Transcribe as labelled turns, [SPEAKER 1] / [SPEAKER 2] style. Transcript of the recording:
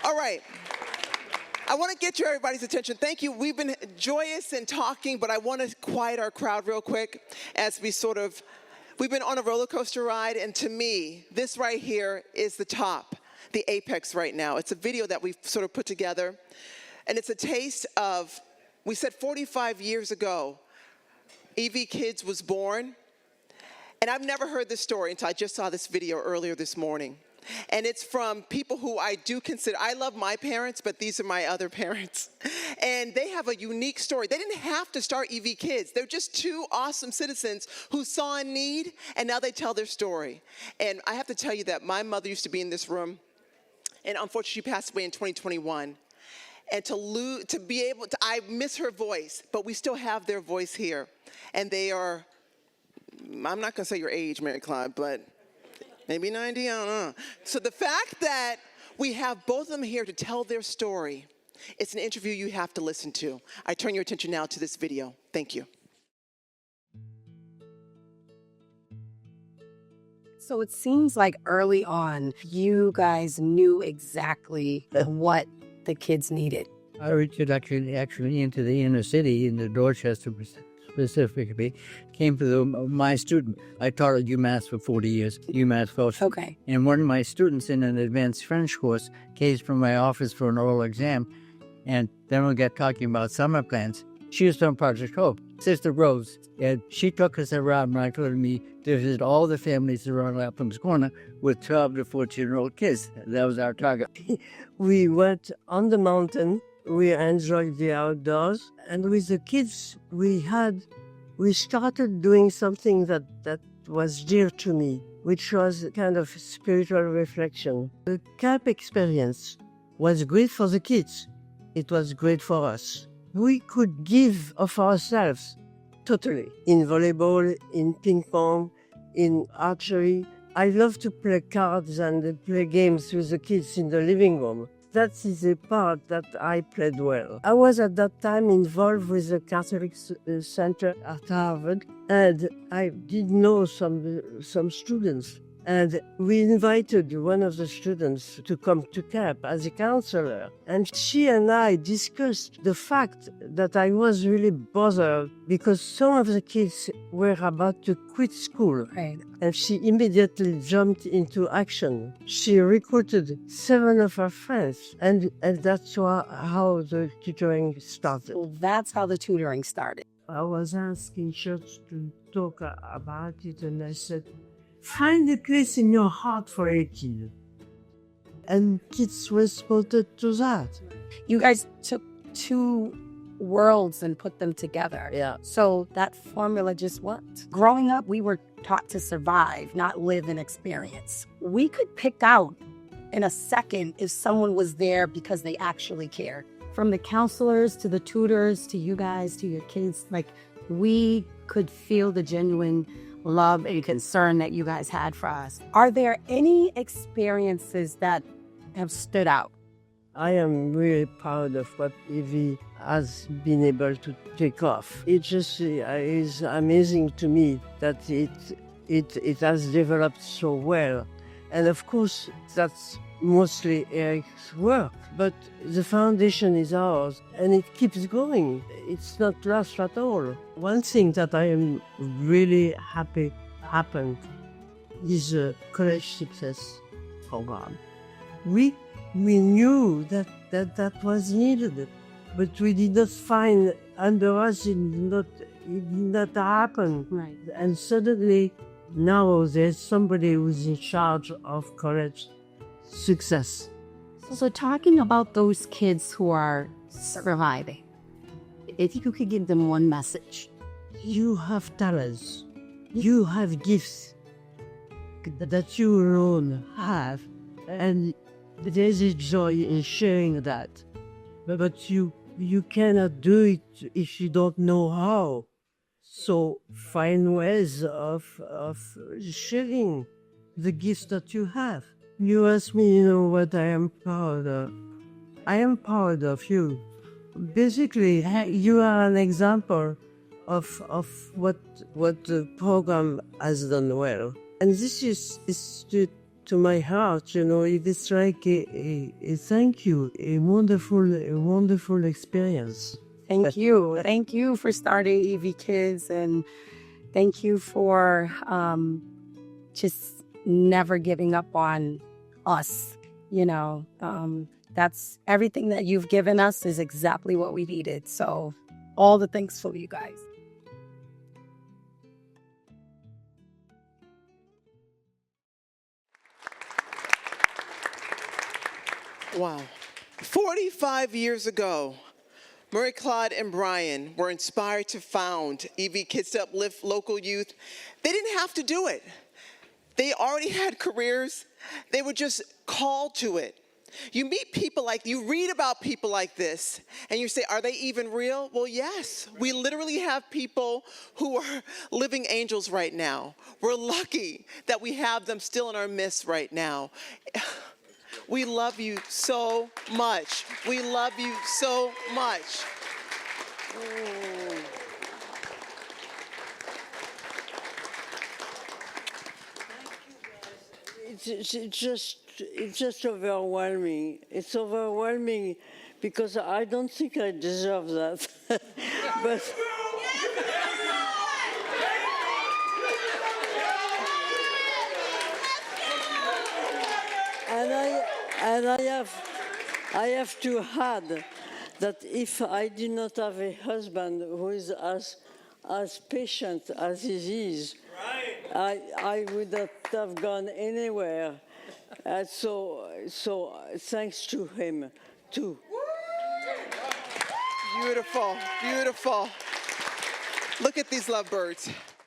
[SPEAKER 1] All right. I want to get everybody's attention. Thank you. We've been joyous and talking, but I want to quiet our crowd real quick as we've been on a roller coaster ride, and to me, this right here is the top, the apex right now. It's a video that we've sort of put together, and it's a taste of, we said 45 years ago, EVkids was born, and I've never heard this story until I just saw this video earlier this morning. And it's from people who I do consider, I love my parents, but these are my other parents. And they have a unique story. They didn't have to start EVkids. They're just two awesome citizens who saw a need, and now they tell their story. And I have to tell you that my mother used to be in this room, and unfortunately she passed away in 2021. And to be able to, I miss her voice, but we still have their voice here. And they are, I'm not gonna say your age, Marie-Claude, but maybe 90, I don't know. So the fact that we have both of them here to tell their story, it's an interview you have to listen to. I turn your attention now to this video. Thank you.
[SPEAKER 2] So it seems like early on, you guys knew exactly what the kids needed.
[SPEAKER 3] Our introduction into the inner city, in the Dorchester specifically, came from my student. I taught at UMass for 40 years, UMass Fellowship.
[SPEAKER 2] Okay.
[SPEAKER 3] And one of my students in an advanced French course came from my office for an oral exam, and then we got talking about summer plans. She was from Project Hope, Sister Rose, and she took us around, Michael and me, to visit all the families around Lapham's Corner with 12 to 14-year-old kids. That was our target.
[SPEAKER 4] We went on the mountain. We enjoyed the outdoors. And with the kids we started doing something that was dear to me, which was a kind of spiritual reflection. The camp experience was great for the kids. It was great for us. We could give of ourselves totally in volleyball, in ping pong, in archery. I love to play cards and play games with the kids in the living room. That is a part that I played well. I was at that time involved with the Catholic Center at Harvard, and I did know some students. And we invited one of the students to come to camp as a counselor. And she and I discussed the fact that I was really bothered because some of the kids were about to quit school.
[SPEAKER 2] Right.
[SPEAKER 4] And she immediately jumped into action. She recruited 7 of her friends. And that's how the tutoring started.
[SPEAKER 2] So that's how the tutoring started.
[SPEAKER 4] I was asking church to talk about it, and I said, find a place in your heart for a kid. And kids responded to that.
[SPEAKER 2] You guys took two worlds and put them together.
[SPEAKER 4] Yeah.
[SPEAKER 2] So that formula just worked. Growing up, we were taught to survive, not live and experience. We could pick out in a second if someone was there because they actually cared. From the counselors to the tutors to you guys to your kids, like we could feel the genuine love and concern that you guys had for us. Are there any experiences that have stood out?
[SPEAKER 4] I am really proud of what EV has been able to take off. It just is amazing to me that it has developed so well. And of course, that's mostly Eric's work, but the foundation is ours and it keeps going. It's not lost at all. One thing that I am really happy happened is a college success program. We knew that was needed, but we did not find under us, it did not happen.
[SPEAKER 2] Right.
[SPEAKER 4] And suddenly now there's somebody who's in charge of college success.
[SPEAKER 2] So talking about those kids who are surviving, if you could give them one message.
[SPEAKER 4] You have talents. You have gifts that you alone have. And there's a joy in sharing that. But you cannot do it if you don't know how. So find ways of sharing the gifts that you have. You ask me, what I am proud of. I am proud of you. Basically, you are an example of what the program has done well. And this is to my heart. You know, it is like a thank you, a wonderful experience.
[SPEAKER 2] Thank you. Thank you for starting EVkids, and thank you for just never giving up on us. You know, that's everything that you've given us is exactly what we needed. So all the thanks for you guys.
[SPEAKER 1] Wow. 45 years ago, Marie-Claude and Brian were inspired to found EVkids to uplift local youth. They didn't have to do it. They already had careers. They were just called to it. You meet people you read about people like this, and you say, are they even real? Well, yes. We literally have people who are living angels right now. We're lucky that we have them still in our midst right now. We love you so much. We love you so much.
[SPEAKER 5] It's just overwhelming. It's overwhelming because I don't think I deserve that. But and I have to add that if I did not have a husband who is as patient as he is, I would not have gone anywhere. So thanks to him too.
[SPEAKER 1] Beautiful, beautiful. Look at these lovebirds.